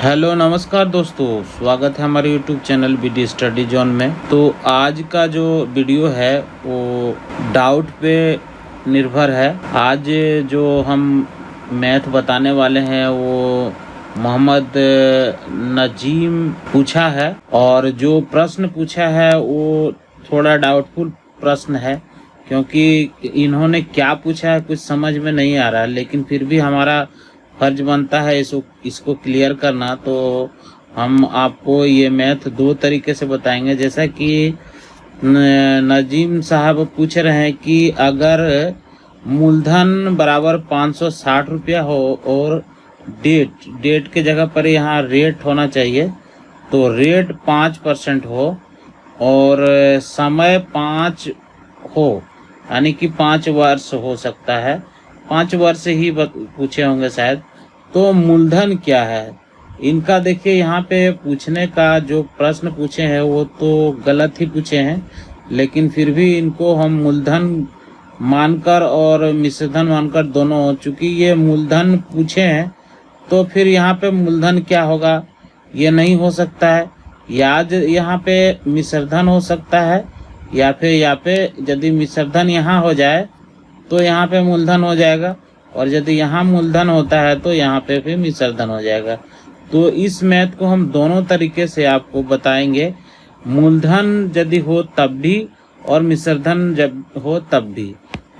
Hello नमस्कार दोस्तों, स्वागत है हमारे YouTube channel BD study zone में। तो आज का जो वीडियो है वो डाउट पे निर्भर है। आज जो हम मैथ बताने वाले हैं वो मोहम्मद नजीम पूछा है, और जो प्रश्न पूछा है वो थोड़ा डाउटफुल प्रश्न है, क्योंकि इन्होंने क्या पूछा है कुछ समझ में नहीं आ रहा है, लेकिन फिर भी हमारा फर्ज बनता है इसको क्लियर करना। तो हम आपको ये मैथ दो तरीके से बताएंगे। जैसा कि नजीम साहब पूछ रहे हैं कि अगर मूलधन बराबर 560 रुपया हो और डेट के जगह पर यहाँ रेट होना चाहिए, तो रेट 5% हो और समय 5 हो, यानी कि 5 वर्ष हो सकता है, 5 वर्ष ही पूछे होंगे शायद। तो मूलधन क्या है इनका, देखिए यहाँ पे पूछने का जो प्रश्न पूछे हैं वो तो गलत ही पूछे हैं, लेकिन फिर भी इनको हम मूलधन मानकर और मिश्रधन मानकर दोनों हो, चूँकि ये मूलधन पूछे हैं तो फिर यहाँ पे मूलधन क्या होगा ये नहीं हो सकता है, या यहाँ पे मिश्रधन हो सकता है, या फिर यहाँ पे यदि मिश्रधन यहाँ हो जाए तो यहाँ पे मूलधन हो जाएगा, और यदि यहाँ मूलधन होता है तो यहाँ पे फिर मिश्रधन हो जाएगा। तो इस मैथ को हम दोनों तरीके से आपको बताएंगे, मूलधन यदि हो तब भी और मिश्रधन जब हो तब भी।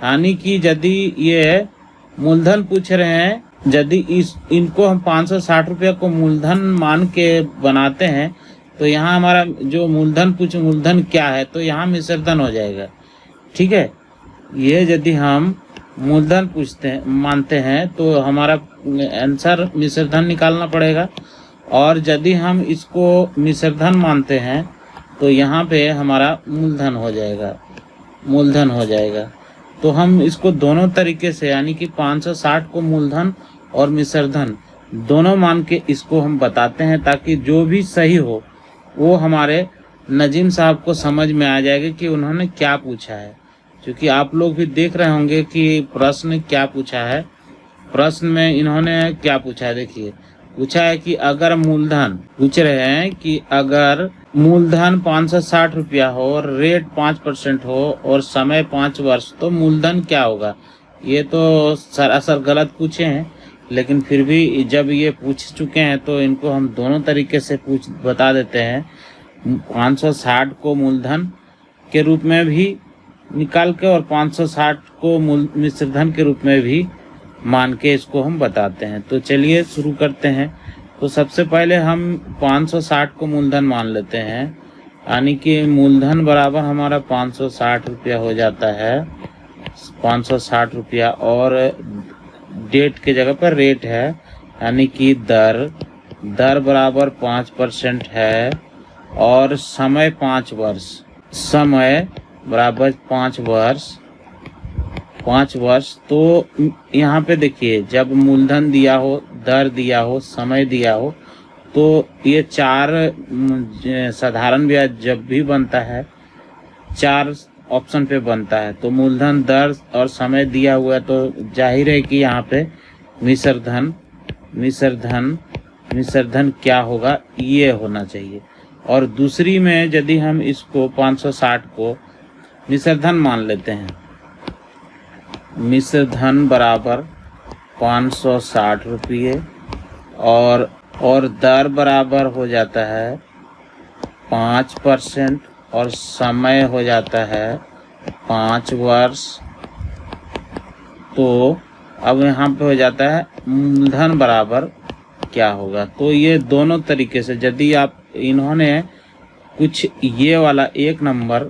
यानी कि यदि ये मूलधन पूछ रहे हैं, यदि इनको हम 560 रुपया को मूलधन मान के बनाते हैं तो यहाँ हमारा जो मूलधन क्या है, तो यहाँ मिश्रधन हो जाएगा। ठीक है, ये यदि हम मूलधन मानते हैं तो हमारा आंसर मिश्रधन निकालना पड़ेगा, और यदि हम इसको मिश्रधन मानते हैं तो यहाँ पे हमारा मूलधन हो जाएगा। तो हम इसको दोनों तरीके से, यानी कि 560 को मूलधन और मिश्रधन दोनों मान के इसको हम बताते हैं, ताकि जो भी सही हो वो हमारे नजीम साहब को समझ में आ जाएगा कि उन्होंने क्या पूछा है। क्योंकि आप लोग भी देख रहे होंगे कि प्रश्न क्या पूछा है। प्रश्न में इन्होंने क्या पूछा है, देखिए पूछा है कि अगर मूलधन पूछ रहे हैं कि अगर मूलधन 560 रुपया हो और रेट 5% हो और समय 5 वर्ष, तो मूलधन क्या होगा। ये तो सरासर गलत पूछे हैं, लेकिन फिर भी जब ये पूछ चुके हैं तो इनको हम दोनों तरीके से बता देते हैं। 560 को मूलधन के रूप में भी निकाल के और 560 को मिश्रधन के रूप में भी मान के इसको हम बताते हैं। तो चलिए शुरू करते हैं। तो सबसे पहले हम 560 को मूलधन मान लेते हैं, यानी कि मूलधन बराबर हमारा 560 रुपया हो जाता है। 560 रुपया और डेट के जगह पर रेट है, यानी कि दर बराबर 5% है, और समय 5 वर्ष, समय बराबर 5 वर्ष। तो यहाँ पे देखिए जब मूलधन दिया हो, दर दिया हो, समय दिया हो, तो ये 4 साधारण ब्याज जब भी बनता है 4 ऑप्शन पे बनता है। तो मूलधन, दर और समय दिया हुआ है, तो जाहिर है कि यहाँ पे मिश्रधन क्या होगा ये होना चाहिए। और दूसरी में यदि हम इसको 560 को मिश्रधन मान लेते हैं, मिश्रधन बराबर 560 रुपये और दर बराबर हो जाता है 5% और समय हो जाता है 5 वर्ष। तो अब यहाँ पे हो जाता है मूलधन बराबर क्या होगा। तो ये दोनों तरीके से, यदि आप इन्होंने कुछ ये वाला 1 नंबर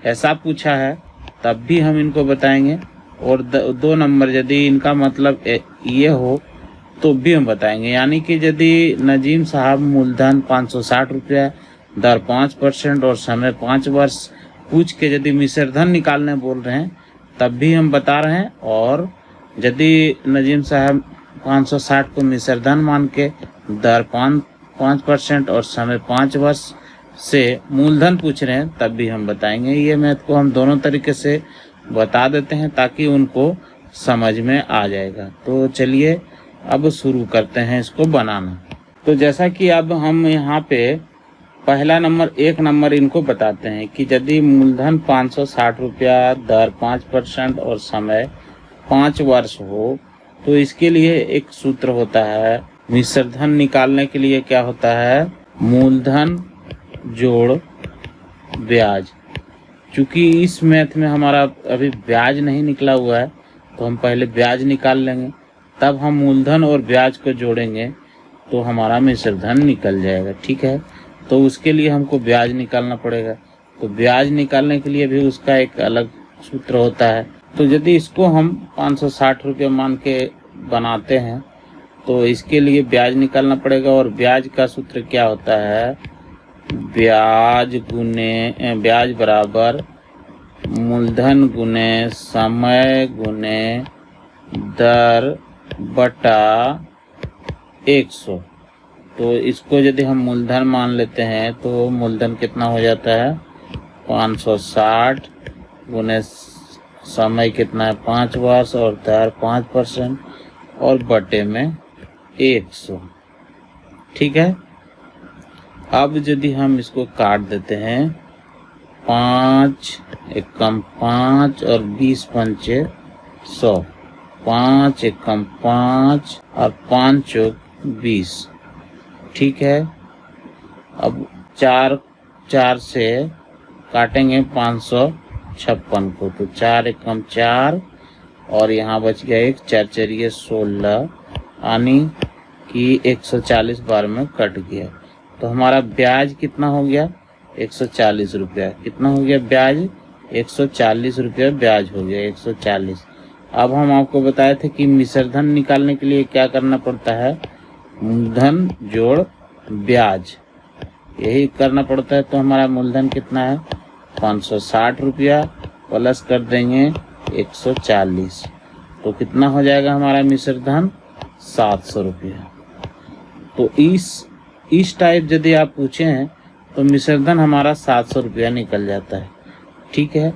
ऐसा पूछा है तब भी हम इनको बताएंगे, और 2 नंबर यदि इनका मतलब ये हो तो भी हम बताएंगे। यानी कि यदि नजीम साहब मूलधन 560 रुपया, दर 5% और समय 5 वर्ष पूछ के यदि मिश्रधन निकालने बोल रहे हैं तब भी हम बता रहे हैं, और यदि नजीम साहब 560 को मिश्रधन मान के दर 5% और समय 5 वर्ष से मूलधन पूछ रहे हैं तब भी हम बताएंगे। ये मैथ को हम दोनों तरीके से बता देते हैं ताकि उनको समझ में आ जाएगा। तो चलिए अब शुरू करते हैं इसको बनाना। तो जैसा कि अब हम यहाँ पे पहला नंबर 1 नंबर इनको बताते हैं कि यदि मूलधन 560 रुपया, दर 5% और समय 5 वर्ष हो तो इसके लिए एक सूत्र होता है। मिश्र धन निकालने के लिए क्या होता है? मूलधन जोड़ ब्याज। चूंकि इस मैथ में हमारा अभी ब्याज नहीं निकला हुआ है तो हम पहले ब्याज निकाल लेंगे, तब हम मूलधन और ब्याज को जोड़ेंगे तो हमारा मिश्र धन निकल जाएगा। ठीक है, तो उसके लिए हमको ब्याज निकालना पड़ेगा। तो ब्याज निकालने के लिए भी उसका एक अलग सूत्र होता है। तो यदि इसको हम 560 रुपये मान के बनाते हैं तो इसके लिए ब्याज निकालना पड़ेगा। और ब्याज का सूत्र क्या होता है? ब्याज बराबर मूलधन गुने समय गुने दर बटा 100। तो इसको यदि हम मूलधन मान लेते हैं तो मूलधन कितना हो जाता है? 560 गुने समय कितना है? 5 वर्ष और दर 5% और बटे में 100। ठीक है, अब यदि हम इसको काट देते हैं, 5 एकम 5 और 20 पंचे 100, 5 एकम 5 और 5 चौक 20। ठीक है, अब 4 से काटेंगे 556 को, तो 4 एकम 4 और यहाँ बच गया 1, 4 चरिये 16, यानी कि 140 बार में कट गया। तो हमारा ब्याज कितना हो गया? 140 रुपया। कितना हो गया ब्याज? 140 रुपया ब्याज हो गया, 140। अब हम आपको बताए थे कि मिश्र धन निकालने के लिए क्या करना पड़ता है? मूलधन जोड़ ब्याज, यही करना पड़ता है। तो हमारा मूलधन कितना है? 560 रुपया प्लस कर देंगे 140, तो कितना हो जाएगा हमारा मिश्र धन? 700 रुपया। तो इस टाइप यदि आप पूछे हैं तो मिश्र धन हमारा 700 रुपया निकल जाता है। ठीक है,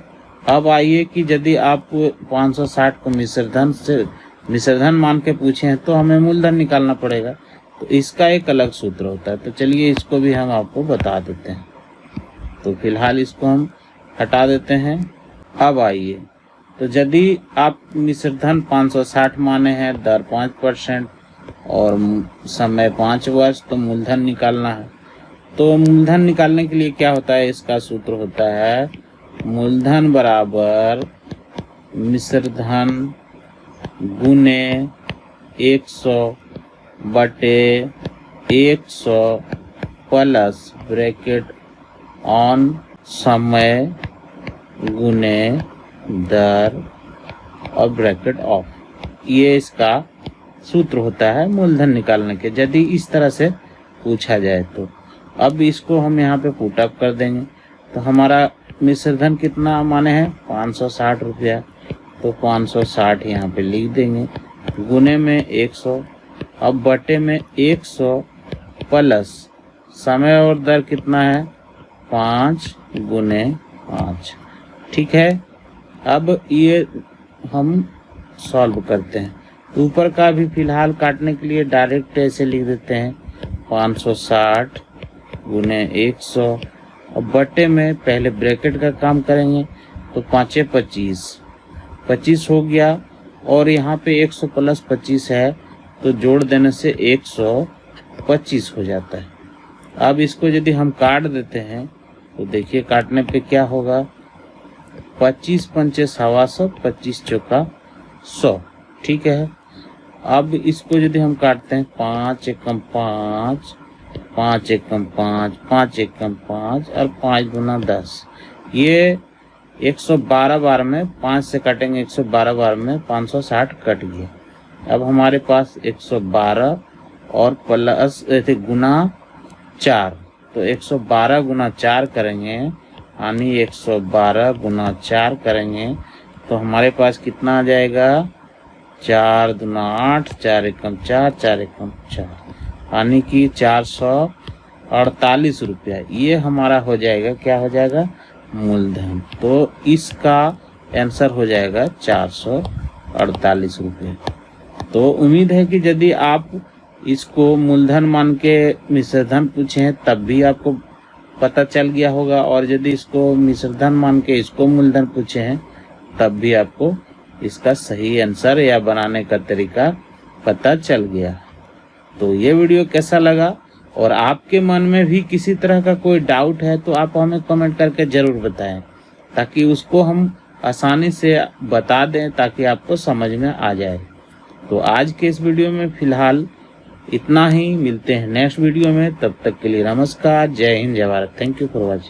अब आइए कि यदि आप 560 को मिश्र धन मान के पूछे हैं तो हमें मूलधन निकालना पड़ेगा। तो इसका एक अलग सूत्र होता है। तो चलिए इसको भी हम आपको बता देते हैं। तो फिलहाल इसको हम हटा देते हैं। अब आइए, तो यदि आप मिश्र धन 560 माने हैं, दर 5% और समय 5 वर्ष, तो मूलधन निकालना है। तो मूलधन निकालने के लिए क्या होता है? इसका सूत्र होता है मूलधन बराबर मिश्र धन गुने 100 बटे 100 प्लस ब्रैकेट ऑन समय गुने दर और ब्रैकेट ऑफ। ये इसका सूत्र होता है मूलधन निकालने के, यदि इस तरह से पूछा जाए तो। अब इसको हम यहाँ पे पुट अप कर देंगे। तो हमारा मिश्र धन कितना माने हैं? 560 रुपया। तो 560 यहाँ पे लिख देंगे, गुने में 100, अब बटे में 100 प्लस समय और दर कितना है? 5 गुने 5। ठीक है, अब ये हम सॉल्व करते हैं। ऊपर का भी फिलहाल काटने के लिए डायरेक्ट ऐसे लिख देते हैं, 560 गुने 100, और बटे में पहले ब्रैकेट का काम करेंगे। तो 5 25, 25 हो गया, और यहाँ पे 100 प्लस 25 है तो जोड़ देने से 125 हो जाता है। अब इसको यदि हम काट देते हैं तो देखिए काटने पे क्या होगा? 25 पंचे 125, 25 चौका 100। ठीक है, अब इसको यदि हम काटते हैं, 5 एकम 5, 5 एकम 5, 5 एकम 5 और 5 गुना 10। ये 112 बार में 5 से काटेंगे, 112 बार में 560 कट गया। अब हमारे पास 112 और प्लस गुना 4, तो 112 गुना 4 करेंगे, यानी 112 गुना 4 करेंगे तो हमारे पास कितना आ जाएगा? 4 दूना 8, 4 एकम 4, 4 एकम 4, यानी कि 448 रुपया। ये हमारा हो जाएगा, क्या हो जाएगा? मूलधन। तो इसका आंसर हो जाएगा 448 रुपये। तो उम्मीद है कि यदि आप इसको मूलधन मान के मिश्रधन पूछे हैं तब भी आपको पता चल गया होगा, और यदि इसको मिश्रधन मान के इसको मूलधन पूछे हैं तब भी आपको इसका सही आंसर या बनाने का तरीका पता चल गया। तो ये वीडियो कैसा लगा, और आपके मन में भी किसी तरह का कोई डाउट है तो आप हमें कमेंट करके ज़रूर बताएं, ताकि उसको हम आसानी से बता दें, ताकि आपको समझ में आ जाए। तो आज के इस वीडियो में फ़िलहाल इतना ही, मिलते हैं नेक्स्ट वीडियो में। तब तक के लिए नमस्कार, जय हिंद, जय Bharat. Thank you for watching.